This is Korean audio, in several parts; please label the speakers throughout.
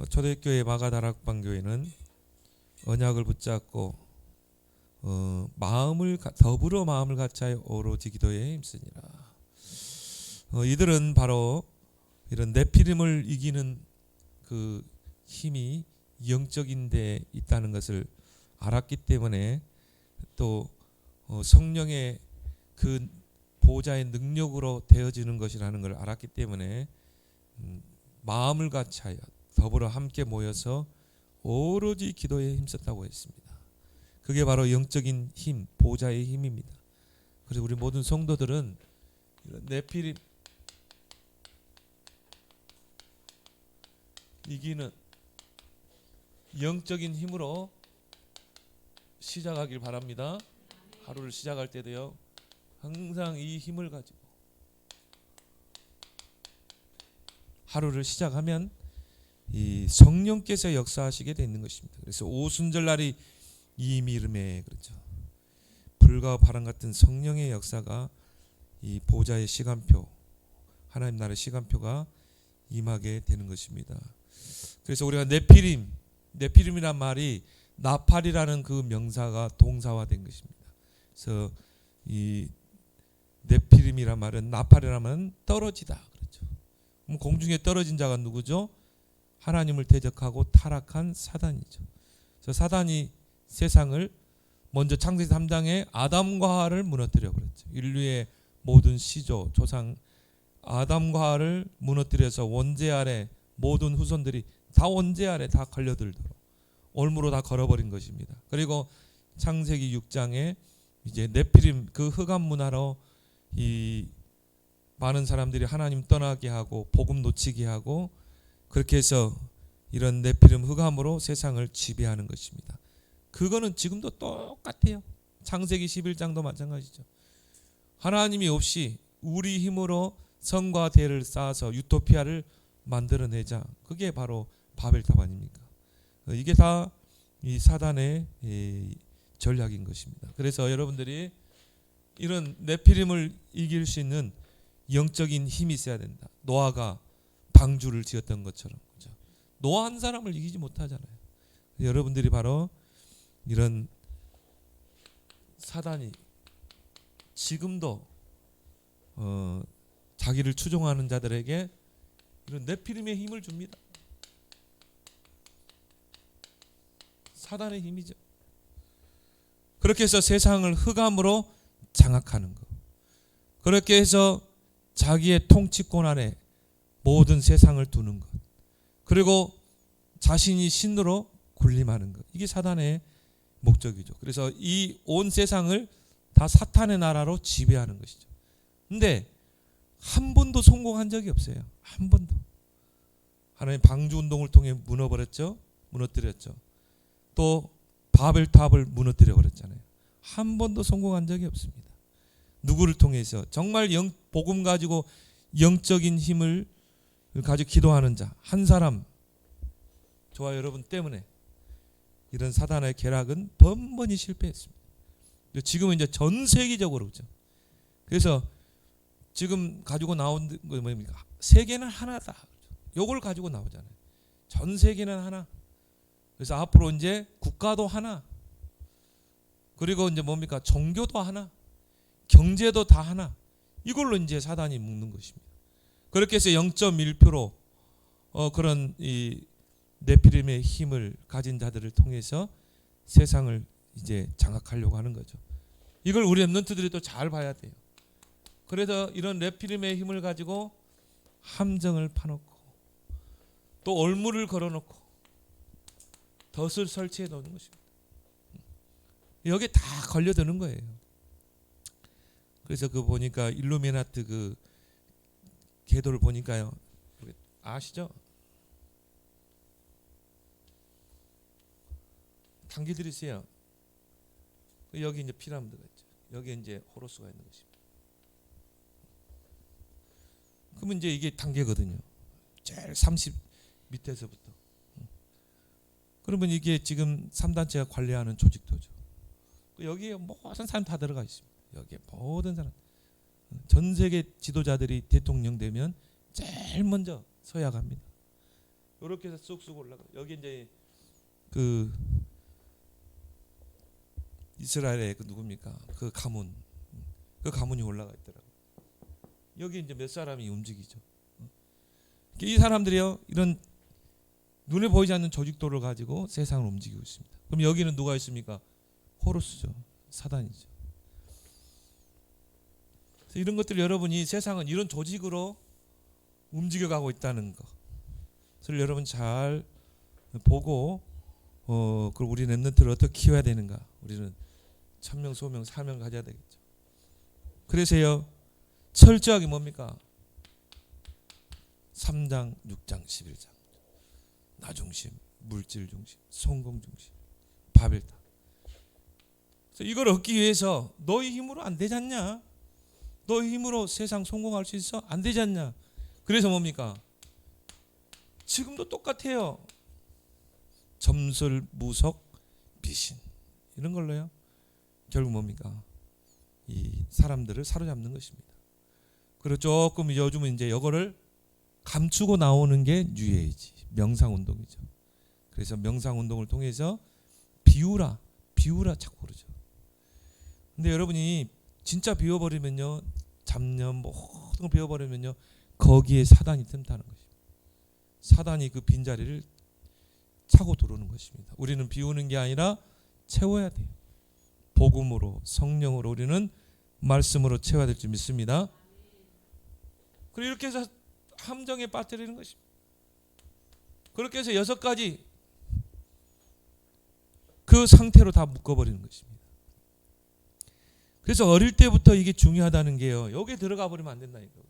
Speaker 1: 초대교회 마가다락방교회는 언약을 붙잡고 더불어 마음을 같이하여 오로지 기도에 힘쓰니라. 이들은 바로 이런 네피림을 이기는 그 힘이 영적인 데 있다는 것을 알았기 때문에 또 성령의 그 보좌의 능력으로 되어지는 것이라는 걸 알았기 때문에 마음을 같이하여 더불어 함께 모여서 오로지 기도에 힘썼다고 했습니다. 그게 바로 영적인 힘, 보좌의 힘입니다. 그래서 우리 모든 성도들은 이런 네피림 이기는 영적인 힘으로 시작하길 바랍니다. 하루를 시작할 때도요, 항상 이 힘을 가지고 하루를 시작하면 이 성령께서 역사하시게 되는 것입니다. 그래서 오순절날이 이미름에 그렇죠. 불과 바람 같은 성령의 역사가 이 보좌의 시간표, 하나님 나라의 시간표가 임하게 되는 것입니다. 그래서 우리가 네피림이란 말이 나팔이라는 그 명사가 동사화된 것입니다. 그래서 이 네피림이란 말은 나팔이라면 떨어지다 그렇죠. 그럼 공중에 떨어진 자가 누구죠? 하나님을 대적하고 타락한 사단이죠. 그래서 사단이 세상을 먼저 창세기 3장에 아담과 하와를 무너뜨려 버렸죠. 인류의 모든 시조, 조상 아담과 하와를 무너뜨려서 원죄 아래 모든 후손들이 다 원죄 아래 다 걸려들도록 올무로 다 걸어버린 것입니다. 그리고 창세기 6장에 이제 네피림 그 흑암 문화로 이 많은 사람들이 하나님 떠나게 하고 복음 놓치게 하고 그렇게 해서 이런 네피림 흑암으로 세상을 지배하는 것입니다. 그거는 지금도 똑같아요. 창세기 11장도 마찬가지죠. 하나님이 없이 우리 힘으로 성과 대를 쌓아서 유토피아를 만들어내자. 그게 바로 바벨탑 아닙니까? 이게 다 이 사단의 전략인 것입니다. 그래서 여러분들이 이런 네피림을 이길 수 있는 영적인 힘이 있어야 된다. 노아가 방주를 지었던 것처럼. 그렇죠? 노아 한 사람을 이기지 못하잖아요. 여러분들이 바로 이런 사단이 지금도 자기를 추종하는 자들에게 이런 네피림의 힘을 줍니다. 사단의 힘이죠. 그렇게 해서 세상을 흑암으로 장악하는 것. 그렇게 해서 자기의 통치권 안에 모든 세상을 두는 것. 그리고 자신이 신으로 군림하는 것. 이게 사단의 목적이죠. 그래서 이 온 세상을 다 사탄의 나라로 지배하는 것이죠. 근데 한 번도 성공한 적이 없어요. 한 번도. 하나님 방주 운동을 통해 무너뜨렸죠. 또 바벨탑을 무너뜨려 버렸잖아요. 한 번도 성공한 적이 없습니다. 누구를 통해서? 정말 복음 가지고 영적인 힘을 가지고 기도하는 자 한 사람, 저와 여러분 때문에 이런 사단의 계략은 번번이 실패했습니다. 지금은 이제 전 세계적으로 그렇죠. 그래서 지금 가지고 나온 거 뭡니까? 세계는 하나다. 요걸 가지고 나오잖아요. 전 세계는 하나. 그래서 앞으로 이제 국가도 하나. 그리고 이제 뭡니까? 종교도 하나. 경제도 다 하나. 이걸로 이제 사단이 묶는 것입니다. 그렇게 해서 0.1% 그런 이 네피림의 힘을 가진 자들을 통해서 세상을 이제 장악하려고 하는 거죠. 이걸 우리 렘넌트들이 또 잘 봐야 돼요. 그래서 이런 네피림의 힘을 가지고 함정을 파놓고 또 올무를 걸어놓고 덫을 설치해 놓는 것입니다. 여기에 다 걸려드는 거예요. 그래서 그 보니까 일루미나트 그 궤도를 보니까요. 아시죠? 단기들이 있어요. 여기 이제 피라미드가 있죠. 여기 이제 호로스가 있는 것입니다. 그러면 이제 이게 단계거든요. 제일 30 밑에서부터. 그러면 이게 지금 3단체가 관리하는 조직도죠. 여기에 모든 사람 다 들어가 있습니다. 여기에 모든 사람. 전 세계 지도자들이 대통령 되면 제일 먼저 서야 갑니다. 이렇게 해서 쑥쑥 올라가. 여기 이제 그 이스라엘의 그 누굽니까? 그 가문, 그 가문이 올라가 있더라고. 여기 이제 몇 사람이 움직이죠. 이 사람들이요, 이런 눈에 보이지 않는 조직도를 가지고 세상을 움직이고 있습니다. 그럼 여기는 누가 있습니까? 호루스죠. 사단이죠. 그래서 이런 것들 여러분이 세상은 이런 조직으로 움직여가고 있다는 거. 그래서 여러분 잘 보고 그럼 우리 렘넌트를 어떻게 키워야 되는가? 우리는 천명, 소명, 사명을 가져야 되겠죠. 그래서요, 철저하게 뭡니까? 3장, 6장, 11장. 나 중심, 물질 중심, 성공 중심, 바벨탑. 그래서 이걸 얻기 위해서 너희 힘으로 안 되지 않냐? 너희 힘으로 세상 성공할 수 있어? 안 되지 않냐? 그래서 뭡니까? 지금도 똑같아요. 점술, 무속, 비신 이런 걸로요. 결국 뭡니까? 이 사람들을 사로잡는 것입니다. 그리고 조금 요즘은 이제 이거를 감추고 나오는 게 뉴에이지, 명상운동이죠. 그래서 명상운동을 통해서 비우라 자꾸 그러죠. 근데 여러분이 진짜 비워버리면요, 잡념 모든 걸 비워버리면요, 거기에 사단이 틈타는 것입니다. 사단이 그 빈자리를 차고 들어오는 것입니다. 우리는 비우는 게 아니라 채워야 돼요. 복음으로, 성령으로 우리는 말씀으로 채워야 될 줄 믿습니다. 그리고 이렇게 해서 함정에 빠뜨리는 것입니다. 그렇게 해서 6가지 그 상태로 다 묶어버리는 것입니다. 그래서 어릴 때부터 이게 중요하다는 게요, 여기에 들어가 버리면 안 된다니까요.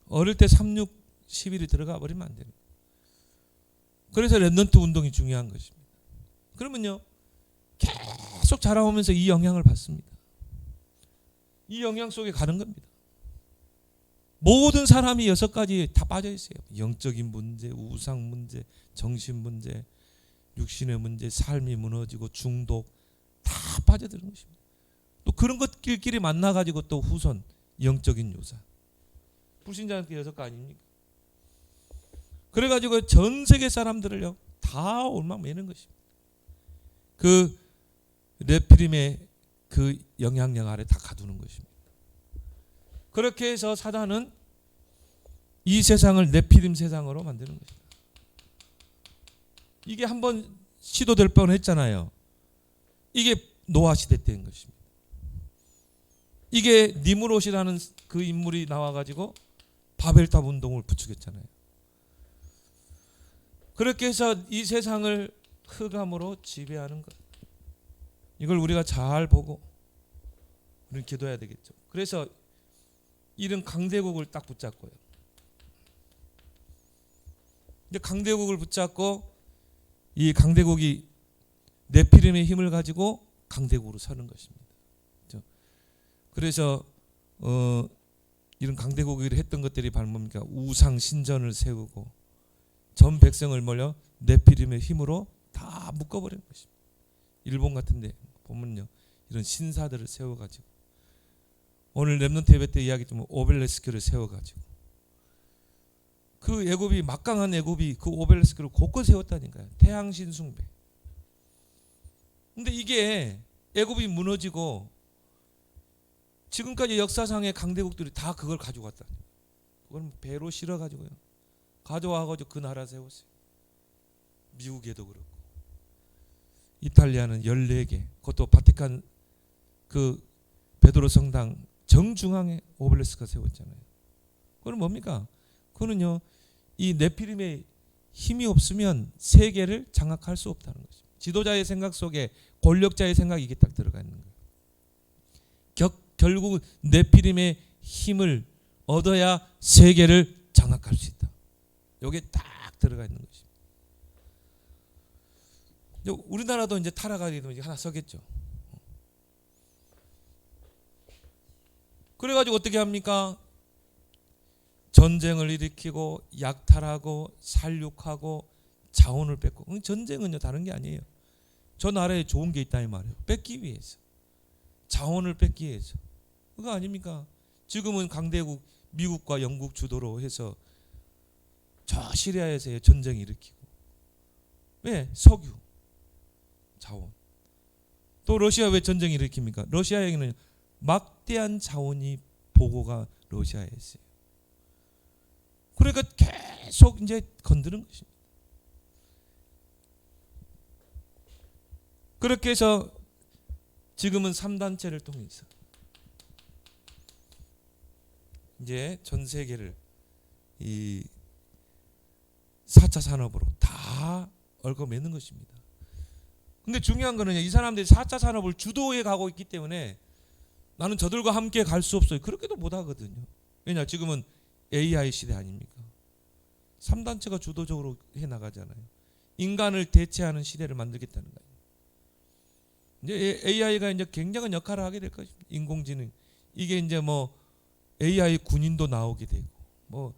Speaker 1: 어릴 때 3, 6, 11이 들어가 버리면 안 되는 거예요. 그래서 렘넌트 운동이 중요한 것입니다. 그러면요, 계속 자라오면서 이 영향을 받습니다. 이 영향 속에 가는 겁니다. 모든 사람이 6가지 다 빠져 있어요. 영적인 문제, 우상 문제, 정신 문제, 육신의 문제, 삶이 무너지고 중독 다 빠져드는 것입니다. 또 그런 것끼리 만나가지고 또 후손 영적인 요사, 불신자한테 6가 아닙니까? 그래가지고 전 세계 사람들을요 다 옮아매는 것입니다. 그 네피림의 그 영향력 아래 다 가두는 것입니다. 그렇게 해서 사단은 이 세상을 네피림 세상으로 만드는 것입니다. 이게 한번 시도될 뻔했잖아요. 이게 노아 시대 때인 것입니다. 이게 니므롯이라는 그 인물이 나와가지고 바벨탑 운동을 부추겼잖아요. 그렇게 해서 이 세상을 흑암으로 지배하는 것. 이걸 우리가 잘 보고 우리는 기도해야 되겠죠. 그래서 이런 강대국을 딱 붙잡고요. 근데 강대국을 붙잡고 이 강대국이 네피림의 힘을 가지고 강대국으로 서는 것입니다. 그렇죠? 그래서 이런 강대국이 했던 것들이 바로 뭡니까? 우상 신전을 세우고 전 백성을 몰려 네피림의 힘으로 다 묶어버리는 것입니다. 일본 같은데 보면요, 이런 신사들을 세워가지고 오늘 렘넌트 예배 때 이야기 좀 오벨레스크를 세워가지고 그 애굽이 막강한 애굽이 그 오벨레스크를 곳곳 세웠다니까요. 태양신 숭배. 근데 이게 애굽이 무너지고 지금까지 역사상의 강대국들이 다 그걸 가지고 왔다. 그걸 배로 실어가지고요, 가져와가지고 그 나라 세웠어요. 미국에도 그렇고 이탈리아는 14개, 그것도 바티칸 그 베드로 성당 정중앙에 오벨레스크가 세웠잖아요. 그건 뭡니까? 그거는요, 이 네피림의 힘이 없으면 세계를 장악할 수 없다는 거죠. 지도자의 생각 속에 권력자의 생각이 이게 딱 들어가 있는 거예요. 결국 네피림의 힘을 얻어야 세계를 장악할 수 있다. 여기에 딱 들어가 있는 것입니다. 우리나라도 이제 타락하게 되면 하나 서겠죠. 그래가지고 어떻게 합니까? 전쟁을 일으키고 약탈하고 살육하고 자원을 뺏고. 전쟁은요 다른 게 아니에요. 저 나라에 좋은 게 있다 이 말이에요. 뺏기 위해서, 자원을 뺏기 위해서. 그거 아닙니까? 지금은 강대국 미국과 영국 주도로 해서 저 시리아에서 전쟁 일으키고. 왜? 석유, 자원. 또 러시아 왜 전쟁 일으킵니까? 러시아에게는 막대한 자원이 보고가 러시아에 있어요. 그러니까 계속 이제 건드는 것입니다. 그렇게 해서 지금은 3단체를 통해서 이제 전 세계를 이 4차 산업으로 다 얽어매는 것입니다. 근데 중요한 거는 이 사람들이 4차 산업을 주도해 가고 있기 때문에 나는 저들과 함께 갈 수 없어요. 그렇게도 못 하거든요. 왜냐? 지금은 AI 시대 아닙니까? 3단체가 주도적으로 해 나가잖아요. 인간을 대체하는 시대를 만들겠다는 거예요. 이제 AI가 이제 굉장한 역할을 하게 될 것입니다. 인공지능. 이게 이제 뭐 AI 군인도 나오게 되고 뭐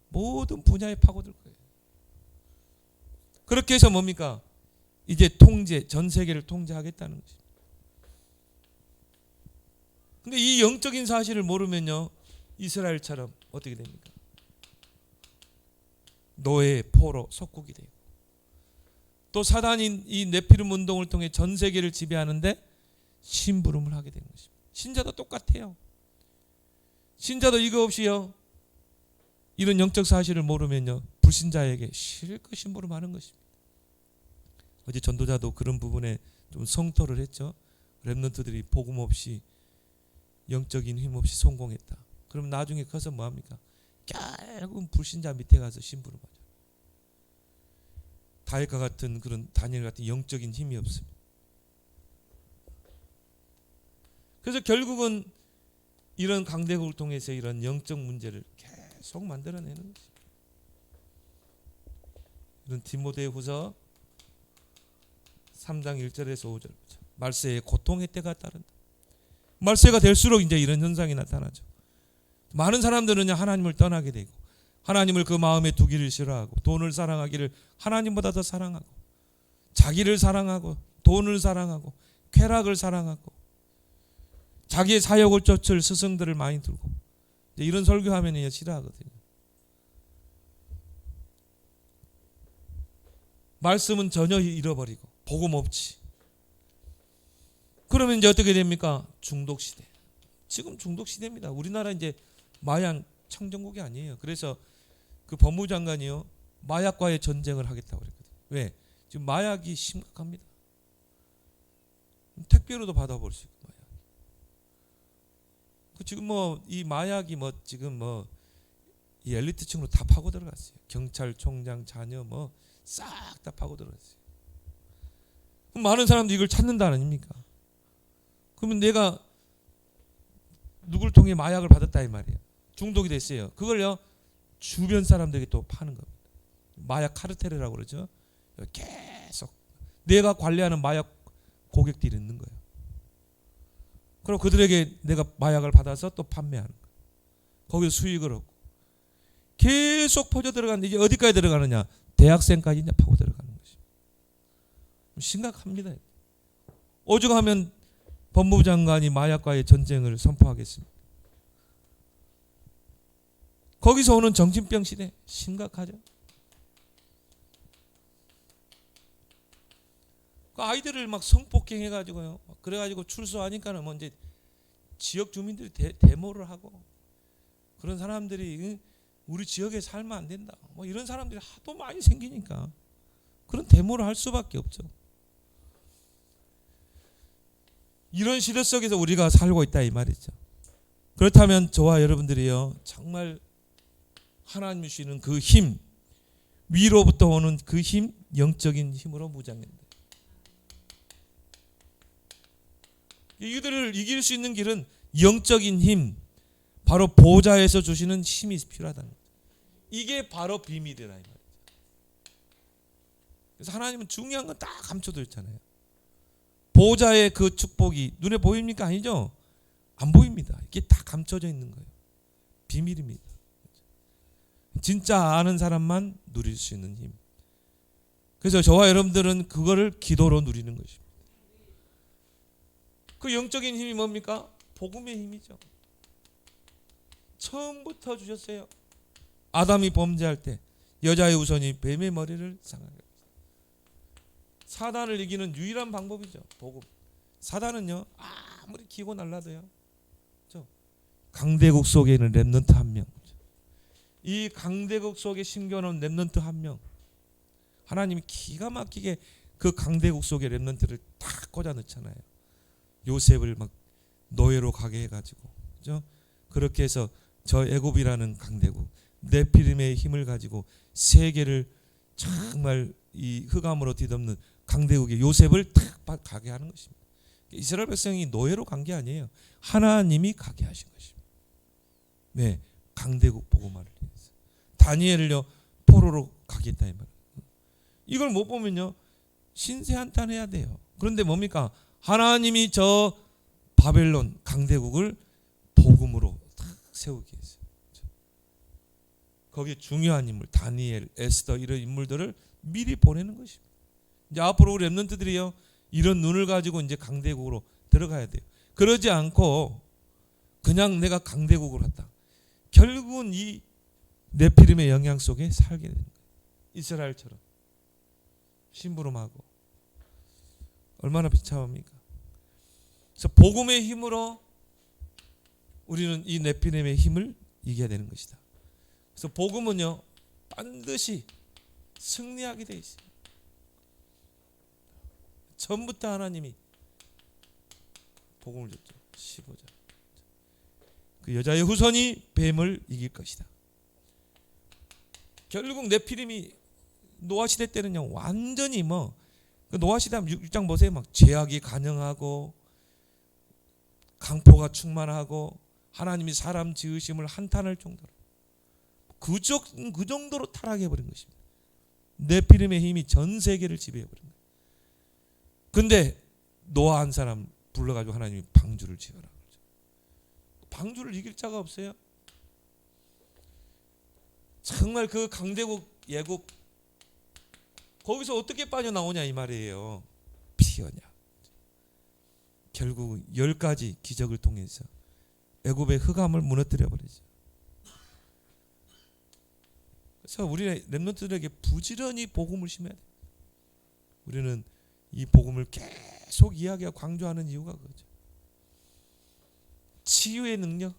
Speaker 1: 모든 분야에 파고들 거예요. 그렇게 해서 뭡니까? 이제 통제, 전 세계를 통제하겠다는 것입니다. 근데 이 영적인 사실을 모르면요, 이스라엘처럼 어떻게 됩니까? 노예, 포로, 속국이 되고, 또 사단인 이 네피림 운동을 통해 전 세계를 지배하는데 심부름을 하게 되는 것입니다. 신자도 똑같아요. 신자도 이거 없이요, 이런 영적 사실을 모르면요, 불신자에게 실컷 심부름하는 것입니다. 어제 전도자도 그런 부분에 좀 성토를 했죠. 렘넌트들이 복음 없이, 영적인 힘 없이 성공했다. 그럼 나중에 커서 뭐합니까? 결국은 불신자 밑에 가서 심부름하죠. 다윗과 같은 그런 다니엘 같은 영적인 힘이 없습니다. 그래서 결국은 이런 강대국을 통해서 이런 영적 문제를 계속 만들어내는 것입니다. 이런 디모데후서 3장 1절에서 5절 보죠. 말세에 고통의 때가 따른다. 말세가 될수록 이제 이런 현상이 나타나죠. 많은 사람들은 하나님을 떠나게 되고, 하나님을 그 마음에 두기를 싫어하고, 돈을 사랑하기를 하나님보다 더 사랑하고, 자기를 사랑하고, 돈을 사랑하고, 쾌락을 사랑하고, 자기의 사역을 쫓을 스승들을 많이 들고, 이런 설교하면 싫어하거든요. 말씀은 전혀 잃어버리고 복음 없지. 그러면 이제 어떻게 됩니까? 중독 시대. 지금 중독 시대입니다. 우리나라 이제 마약 청정국이 아니에요. 그래서 그 법무장관이요, 마약과의 전쟁을 하겠다고 그랬거든요. 왜? 지금 마약이 심각합니다. 택배로도 받아볼 수 있고 마약. 그 지금 뭐 이 마약이 뭐 지금 뭐 이 엘리트층으로 다 파고 들어갔어요. 경찰총장 자녀 뭐 싹 다 파고 들어갔어요. 그럼 많은 사람들이 이걸 찾는다 아닙니까? 그러면 내가 누굴 통해 마약을 받았다 이 말이에요. 중독이 됐어요. 그걸요 주변 사람들에게 또 파는 겁니다. 마약 카르텔이라고 그러죠. 계속 내가 관리하는 마약 고객들이 있는 거예요. 그럼 그들에게 내가 마약을 받아서 또 판매하는 거예요. 거기서 수익을 얻고 계속 퍼져 들어가는데 이제 어디까지 들어가느냐? 대학생까지 이제 파고 들어가는 것이 심각합니다. 오죽하면 법무부 장관이 마약과의 전쟁을 선포하겠습니다. 거기서 오는 정신병 시대 심각하죠. 그 아이들을 막 성폭행해가지고요. 그래가지고 출소하니까는 뭐 이제 지역 주민들이 데모를 하고, 그런 사람들이 우리 지역에 살면 안 된다. 뭐 이런 사람들이 하도 많이 생기니까 그런 데모를 할 수밖에 없죠. 이런 시대 속에서 우리가 살고 있다 이 말이죠. 그렇다면 저와 여러분들이요, 정말 하나님이 주시는 그 힘, 위로부터 오는 그 힘, 영적인 힘으로 무장된다. 이들을 이길 수 있는 길은 영적인 힘, 바로 보좌에서 주시는 힘이 필요하다는 거죠. 이게 바로 비밀이라 이 말이죠. 그래서 하나님은 중요한 건 다 감춰져 있잖아요. 보좌의 그 축복이 눈에 보입니까? 아니죠. 안 보입니다. 이게 다 감춰져 있는 거예요. 비밀입니다. 진짜 아는 사람만 누릴 수 있는 힘. 그래서 저와 여러분들은 그거를 기도로 누리는 것입니다. 그 영적인 힘이 뭡니까? 복음의 힘이죠. 처음부터 주셨어요. 아담이 범죄할 때 여자의 후손이 뱀의 머리를 상하게. 사단을 이기는 유일한 방법이죠. 복음. 사단은요 아무리 기고 날라도요. 강대국 속에 있는 렘넌트 한 명. 이 강대국 속에 심겨놓은 렘넌트 한 명. 하나님이 기가 막히게 그 강대국 속에 렘넌트를 딱 꽂아 넣잖아요. 요셉을 막 노예로 가게 해가지고, 그죠? 그렇게 해서 저 애굽이라는 강대국, 네피림의 힘을 가지고 세계를 정말 이 흑암으로 뒤덮는 강대국의 요셉을 딱 가게 하는 것입니다. 이스라엘 백성이 노예로 간 게 아니에요. 하나님이 가게 하신 것입니다. 네, 강대국 복음화를 위해서. 다니엘을요 포로로 가게 했다 이 말. 이걸 못 보면요 신세한탄해야 돼요. 그런데 뭡니까? 하나님이 저 바벨론 강대국을 복음으로 딱 세우게 했어요. 거기에 중요한 인물 다니엘, 에스더 이런 인물들을 미리 보내는 것입니다. 이제 앞으로 우리 렘넌트들이요 이런 눈을 가지고 이제 강대국으로 들어가야 돼요. 그러지 않고 그냥 내가 강대국으로 왔다. 결국은 이 네피림의 영향 속에 살게 되는 거예요. 이스라엘처럼 심부름하고 얼마나 비참합니까? 그래서 복음의 힘으로 우리는 이 네피림의 힘을 이겨야 되는 것이다. 그래서 복음은요 반드시 승리하게 돼 있어요. 처음부터 하나님이 복음을 줬죠. 15절. 그 여자의 후손이 뱀을 이길 것이다. 결국 네피림이 노아 시대 때는요 완전히 뭐 노아 시대 6장 보세요. 막 죄악이 간영하고 강포가 충만하고 하나님이 사람 지으심을 한탄할 정도로 그 정도로 타락해 버린 것입니다. 네피림의 힘이 전 세계를 지배해 버린 거예요. 근데 노아 한 사람 불러가지고 하나님이 방주를 지어라. 방주를 이길 자가 없어요. 정말 그 강대국 예굽 거기서 어떻게 빠져나오냐 이 말이에요. 피어냐. 결국 10가지 기적을 통해서 애굽의 흑암을 무너뜨려 버리죠. 그래서 우리는 렘넌트들에게 부지런히 복음을 심어야 돼요. 우리는 이 복음을 계속 이야기하고 강조하는 이유가 그거죠. 치유의 능력.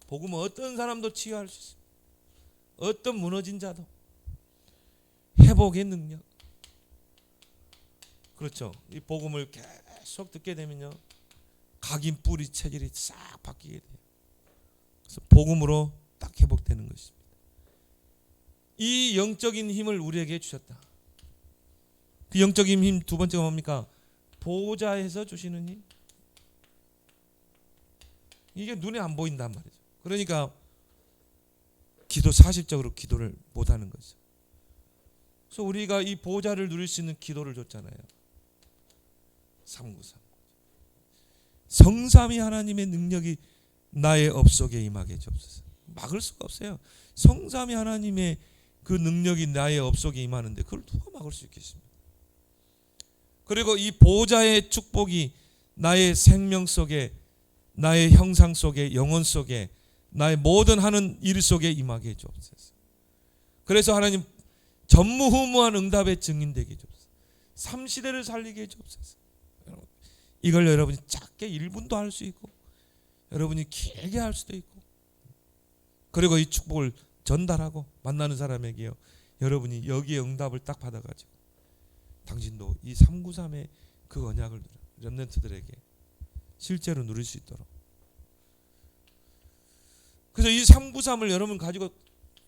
Speaker 1: 복음은 어떤 사람도 치유할 수 있습니다. 어떤 무너진 자도 회복의 능력. 그렇죠. 이 복음을 계속 듣게 되면요 각인 뿌리 체질이 싹 바뀌게 돼요. 그래서 복음으로 딱 회복되는 것입니다. 이 영적인 힘을 우리에게 주셨다. 그 영적인 힘 두 번째가 뭡니까? 보좌에서 주시는 힘. 이게 눈에 안 보인단 말이죠. 그러니까 기도 사실적으로 기도를 못하는 거죠. 그래서 우리가 이 보좌를 누릴 수 있는 기도를 줬잖아요. 393. 성삼위 하나님의 능력이 나의 업속에 임하게 주옵소서. 막을 수가 없어요. 성삼위 하나님의 그 능력이 나의 업속에 임하는데 그걸 누가 막을 수 있겠습니까? 그리고 이 보좌의 축복이 나의 생명 속에, 나의 형상 속에, 영혼 속에, 나의 모든 하는 일 속에 임하게 해주옵소서. 그래서 하나님 전무후무한 응답의 증인되게 해주옵소서. 3시대를 살리게 해주옵소서. 이걸 여러분이 짧게 1분도 할 수 있고 여러분이 길게 할 수도 있고, 그리고 이 축복을 전달하고 만나는 사람에게요 여러분이 여기에 응답을 딱 받아가지고 당신도 이 393의 그 언약을 렘넌트들에게 실제로 누릴 수 있도록. 그래서 이 393을 여러분 가지고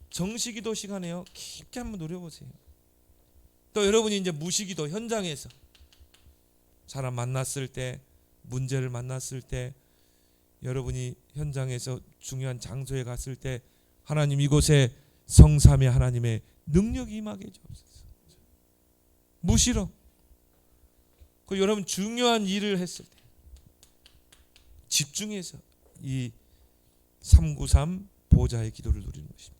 Speaker 1: 정시기도 시간에요 깊게 한번 누려보세요. 또 여러분이 이제 무시기도 현장에서 사람 만났을 때, 문제를 만났을 때, 여러분이 현장에서 중요한 장소에 갔을 때 하나님 이곳에 성삼위 하나님의 능력이 임하게 해주옵소서. 무시로. 그 여러분 중요한 일을 했을 때 집중해서 이 393 보좌의 기도를 누리는 것입니다.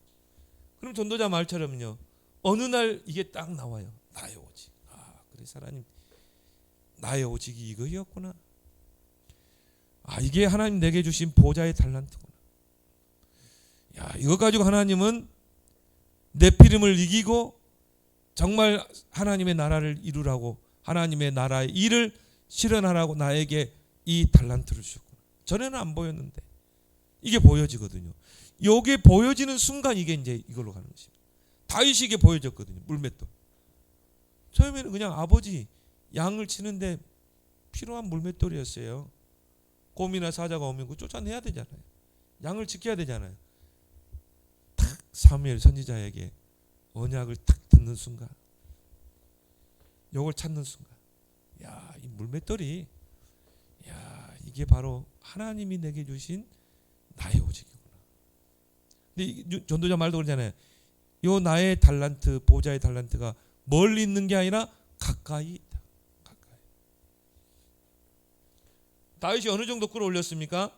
Speaker 1: 그럼 전도자 말처럼요 어느 날 이게 딱 나와요. 나의 오직. 그래서 하나님 나의 오직이 이거였구나. 이게 하나님 내게 주신 보좌의 달란트구나. 이거 가지고 하나님은 네피림을 이기고 정말 하나님의 나라를 이루라고, 하나님의 나라의 일을 실현하라고 나에게 이 달란트를 주셨구나. 전에는 안 보였는데 이게 보여지거든요. 이게 보여지는 순간 이게 이제 이걸로 가는 것입니다. 다윗이 이게 보여졌거든요. 물맷돌. 처음에는 그냥 아버지 양을 치는데 필요한 물맷돌이었어요. 곰이나 사자가 오면 그 쫓아내야 되잖아요. 양을 지켜야 되잖아요. 탁 사무엘 선지자에게 언약을 탁 듣는 순간, 요걸 찾는 순간, 야, 이 물맷돌이, 야, 이게 바로 하나님이 내게 주신 나의 오직이구나. 근데 전도자 말도 그러잖아요. 요 나의 달란트, 보좌의 달란트가 멀리 있는 게 아니라 가까이 있다. 가까이. 다윗이 어느 정도 끌어올렸습니까?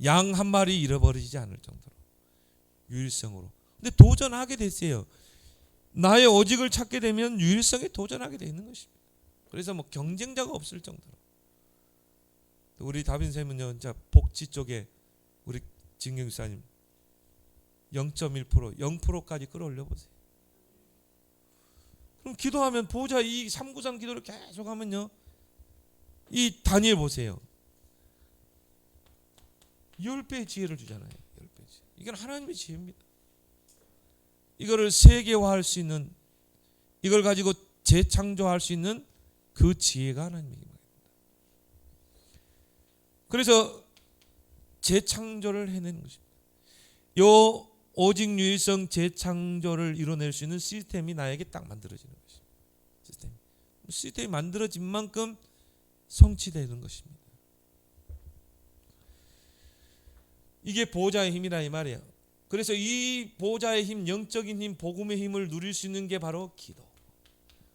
Speaker 1: 양 한 마리 잃어버리지 않을 정도로, 유일성으로. 근데 도전하게 됐어요. 나의 오직을 찾게 되면 유일성에 도전하게 되어 있는 것입니다. 그래서 뭐 경쟁자가 없을 정도로. 우리 다빈쌤은요, 진짜 복지 쪽에 우리 진경사님 0.1%, 0%까지 끌어올려 보세요. 그럼 기도하면 보자, 이 393 기도를 계속 하면요, 이 다니엘 보세요. 10배의 지혜를 주잖아요. 10배의 지혜. 이건 하나님의 지혜입니다. 이거를 세계화할 수 있는, 이걸 가지고 재창조할 수 있는 그 지혜가 하나님의 힘입니다. 그래서 재창조를 해내는 것입니다. 요 오직 유일성 재창조를 이뤄낼 수 있는 시스템이 나에게 딱 만들어지는 것입니다. 시스템이 만들어진 만큼 성취되는 것입니다. 이게 보호자의 힘이라 이 말이에요. 그래서 이 보호자의 힘, 영적인 힘, 복음의 힘을 누릴 수 있는 게 바로 기도.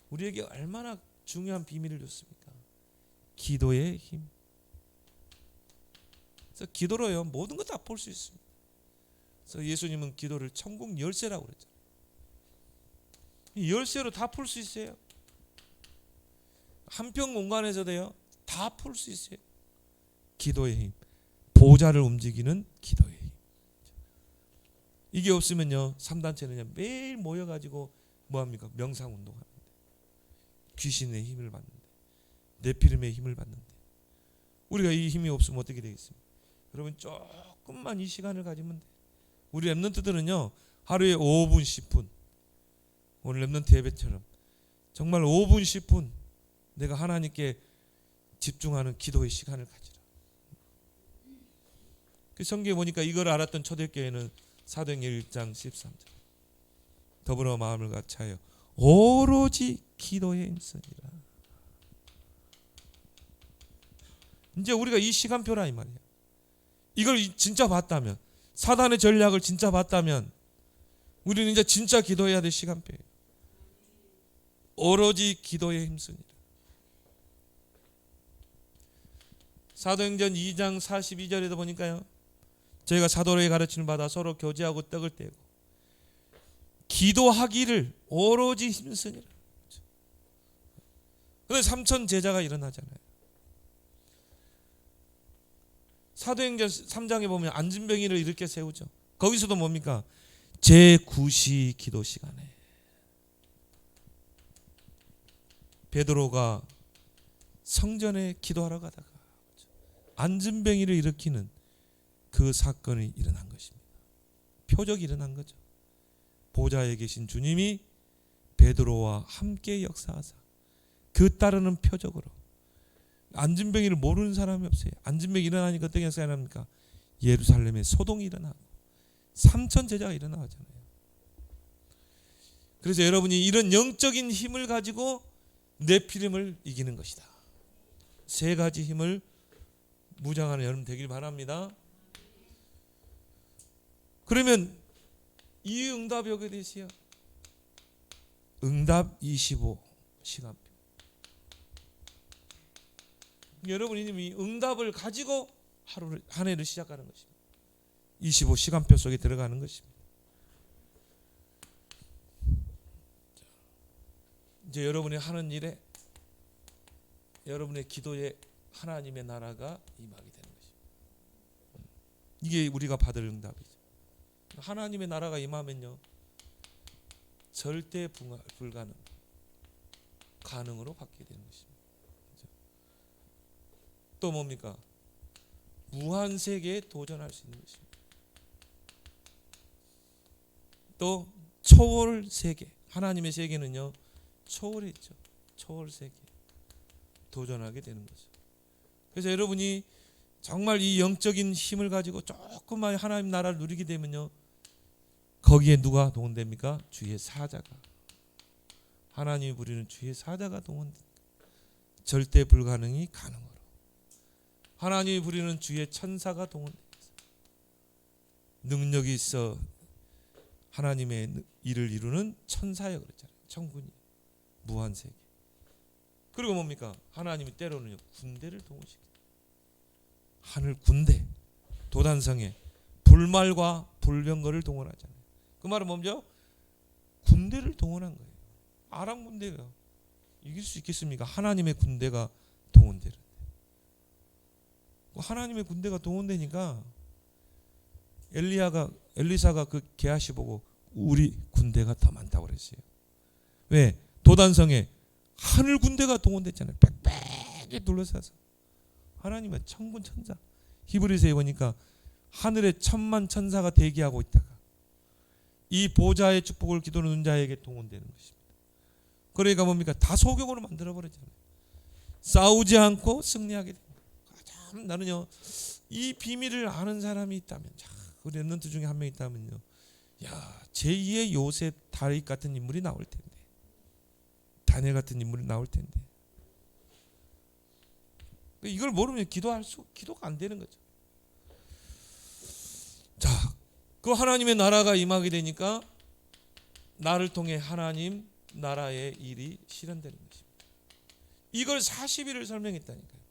Speaker 1: 우리에게 얼마나 중요한 비밀을 줬습니까? 기도의 힘. 그래서 기도로요, 모든 것 다 볼 수 있습니다. 그래서 예수님은 기도를 천국 열쇠라고 그랬잖아요. 이 열쇠로 다 풀 수 있어요. 한평 공간에서도요, 다 풀 수 있어요. 기도의 힘. 보좌를 움직이는 기도의 힘. 이게 없으면요, 3단체는 매일 모여가지고 뭐합니까? 명상운동하는데, 귀신의 힘을 받는데, 네피림의 힘을 받는데, 우리가 이 힘이 없으면 어떻게 되겠습니까? 여러분, 조금만 이 시간을 가지면 돼. 우리 랩런트들은요, 하루에 5분 10분, 오늘 랩런트 예배처럼 정말 5분 10분 내가 하나님께 집중하는 기도의 시간을 가지라. 그 성경에 보니까 이걸 알았던 초대교회는 사도행전 1장 13절, 더불어 마음을 같이하여 오로지 기도에 힘쓰니라. 이제 우리가 이 시간표라 이 말이야. 이걸 진짜 봤다면, 사단의 전략을 진짜 봤다면, 우리는 이제 진짜 기도해야 될 시간표예요. 오로지 기도에 힘쓰니라. 사도행전 2장 42절에도 보니까요, 저희가 사도의 가르침을 받아 서로 교제하고 떡을 떼고 기도하기를 오로지 힘쓰니라. 그런데 3천 제자가 일어나잖아요. 사도행전 3장에 보면 안진병이를 이렇게 세우죠. 거기서도 뭡니까? 제9시 기도 시간에 베드로가 성전에 기도하러 가다가 안진병이를 일으키는 그 사건이 일어난 것입니다. 표적이 일어난 거죠. 보좌에 계신 주님이 베드로와 함께 역사하사 그 따르는 표적으로, 안진병이를 모르는 사람이 없어요. 안진병이 일어나니까 어떻게 일어납니까? 예루살렘에 소동이 일어나고 3천 제자가 일어나잖아요. 그래서 여러분이 이런 영적인 힘을 가지고 네피림을 이기는 것이다. 세 가지 힘을 무장하는 여러분 되길 바랍니다. 그러면 이 응답이 오게 되세요. 응답 25시간표. 여러분이 이미 응답을 가지고 하루를, 한 해를 시작하는 것입니다. 25시간표 속에 들어가는 것입니다. 이제 여러분이 하는 일에, 여러분의 기도에 하나님의 나라가 임하게 되는 것입니다. 이게 우리가 받을 응답이죠. 하나님의 나라가 임하면요, 절대 불가능, 가능으로 바뀌게 되는 것입니다. 또 뭡니까? 무한 세계에 도전할 수 있는 것입니다. 또 초월 세계, 하나님의 세계는요 초월했죠. 초월 세계 도전하게 되는 거죠. 그래서 여러분이 정말 이 영적인 힘을 가지고 조금만 하나님 나라를 누리게 되면요, 거기에 누가 동원됩니까? 주의 사자가, 하나님이 부리는 주의 사자가 동원됩니다. 절대 불가능이 가능으로, 하나님이 부리는 주의 천사가 동원됩니다. 능력이 있어 하나님의 일을 이루는 천사여 그랬잖아요. 천군이, 무한세계. 그리고 뭡니까? 하나님이 때로는 군대를 동원시킵니다. 하늘 군대, 도단성에 불말과 불병거를 동원하잖아요. 그 말은 뭐죠? 군대를 동원한 거예요. 아람 군대가 이길 수 있겠습니까? 하나님의 군대가 동원되는데. 하나님의 군대가 동원되니까 엘리사가 그 게하시 보고 우리 군대가 더 많다고 그랬어요. 왜? 도단성에 하늘 군대가 동원됐잖아요. 빽빽하게 둘러싸서. 하나님은 천군 천사. 히브리서에 보니까 하늘에 천만 천사가 대기하고 있다가 이 보좌의 축복을 기도하는 자에게 동원되는 것입니다. 그러니까 뭡니까? 다 소경으로 만들어 버렸잖아요. 싸우지 않고 승리하게 됩니다. 참 나는요, 이 비밀을 아는 사람이 있다면, 우리 랩런트 중에 한 명 있다면요, 야, 제2의 요셉, 다윗 같은 인물이 나올 텐데, 다니엘 같은 인물이 나올 텐데, 이걸 모르면 기도가 안 되는 거죠. 자, 그 하나님의 나라가 임하게 되니까 나를 통해 하나님 나라의 일이 실현되는 것입니다. 이걸 40일을 설명했다니까요.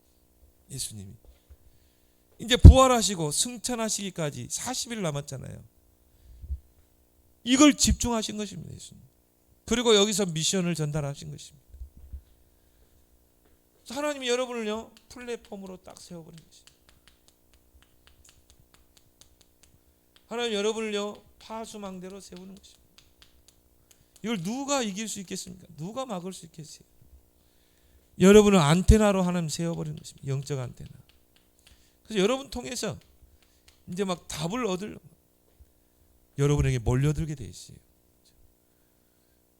Speaker 1: 예수님이 이제 부활하시고 승천하시기까지 40일 남았잖아요. 이걸 집중하신 것입니다. 예수님. 그리고 여기서 미션을 전달하신 것입니다. 하나님이 여러분을요 플랫폼으로 딱 세워버린 것입니다. 하나님 여러분을요 파수망대로 세우는 것입니다. 이걸 누가 이길 수 있겠습니까? 누가 막을 수 있겠어요? 여러분을 안테나로 하나님 세워버리는 것입니다. 영적 안테나. 그래서 여러분 통해서 이제 막 답을 얻을 여러분에게 몰려들게 돼 있어요.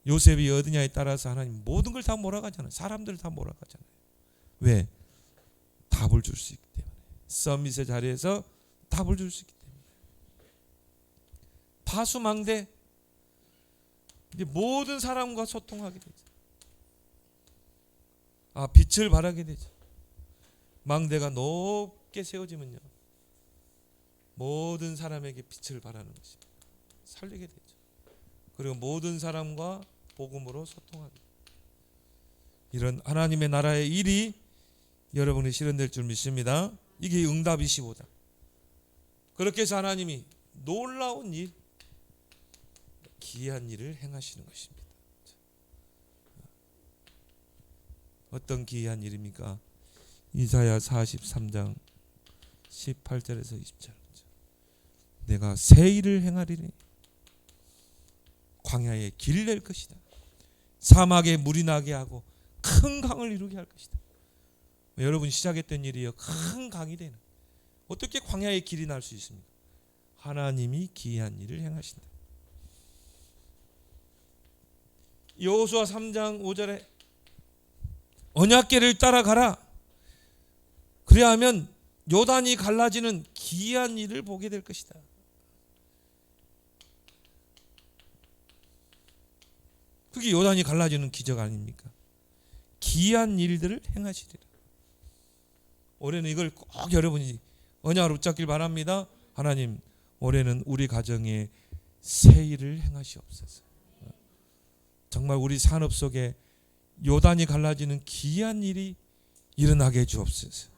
Speaker 1: 요셉이 어디냐에 따라서 하나님 모든 걸 다 몰아가잖아요. 사람들을 다 몰아가잖아요. 왜? 답을 줄 수 있기 때문에. 서밋의 자리에서 답을 줄 수 있기 때문에. 파수망대, 이제 모든 사람과 소통하게 되죠. 빛을 발하게 되죠. 망대가 높게 세워지면요, 모든 사람에게 빛을 발하는 것입니다. 살리게 되죠. 그리고 모든 사람과 복음으로 소통하게 돼요. 이런 하나님의 나라의 일이 여러분이 실현될 줄 믿습니다. 이게 응답이시보다. 그렇게 해서 하나님이 놀라운 일, 기이한 일을 행하시는 것입니다. 어떤 기이한 일입니까? 이사야 43장 18절에서 20절. 내가 새 일을 행하리니 광야에 길을 낼 것이다. 사막에 물이 나게 하고 큰 강을 이루게 할 것이다. 여러분 시작했던 일이요, 큰 강이 되는. 어떻게 광야에 길이 날 수 있습니까? 하나님이 기이한 일을 행하신다. 여호수아 3장 5절에 언약궤를 따라가라. 그래야 하면 요단이 갈라지는 기이한 일을 보게 될 것이다. 그게 요단이 갈라지는 기적 아닙니까? 기이한 일들을 행하시리라. 올해는 이걸 꼭 여러분이 언약으로 붙잡길 바랍니다. 하나님, 올해는 우리 가정에 새 일을 행하시옵소서. 정말 우리 산업 속에 요단이 갈라지는 기이한 일이 일어나게 해주옵소서.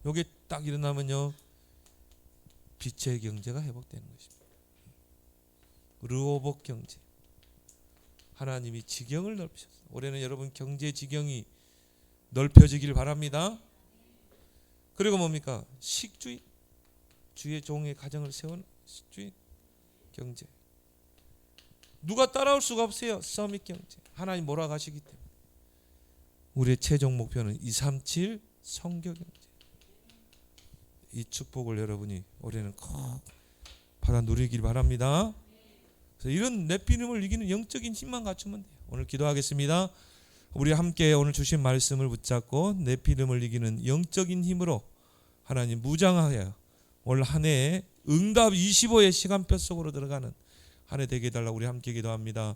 Speaker 1: 이게 딱 일어나면요, 빛의 경제가 회복되는 것입니다. 르호복 경제. 하나님이 지경을 넓히셨어요. 올해는 여러분 경제 지경이 넓혀지길 바랍니다. 그리고 뭡니까? 식주인, 주의 종의 가정을 세운 식주인 경제. 누가 따라올 수가 없어요. 서밋 경제. 하나님 몰아가시기 때문에. 우리의 최종 목표는 237 성교 경제. 이 축복을 여러분이 올해는 꼭 받아 누리길 바랍니다. 그래서 이런 네피림을 이기는 영적인 힘만 갖추면 돼요. 오늘 기도하겠습니다. 우리 함께 오늘 주신 말씀을 붙잡고 네피림을 이기는 영적인 힘으로 하나님 무장하여 올 한 해에 응답 25의 시간표 속으로 들어가는 한 해 되게 해달라고 우리 함께 기도합니다.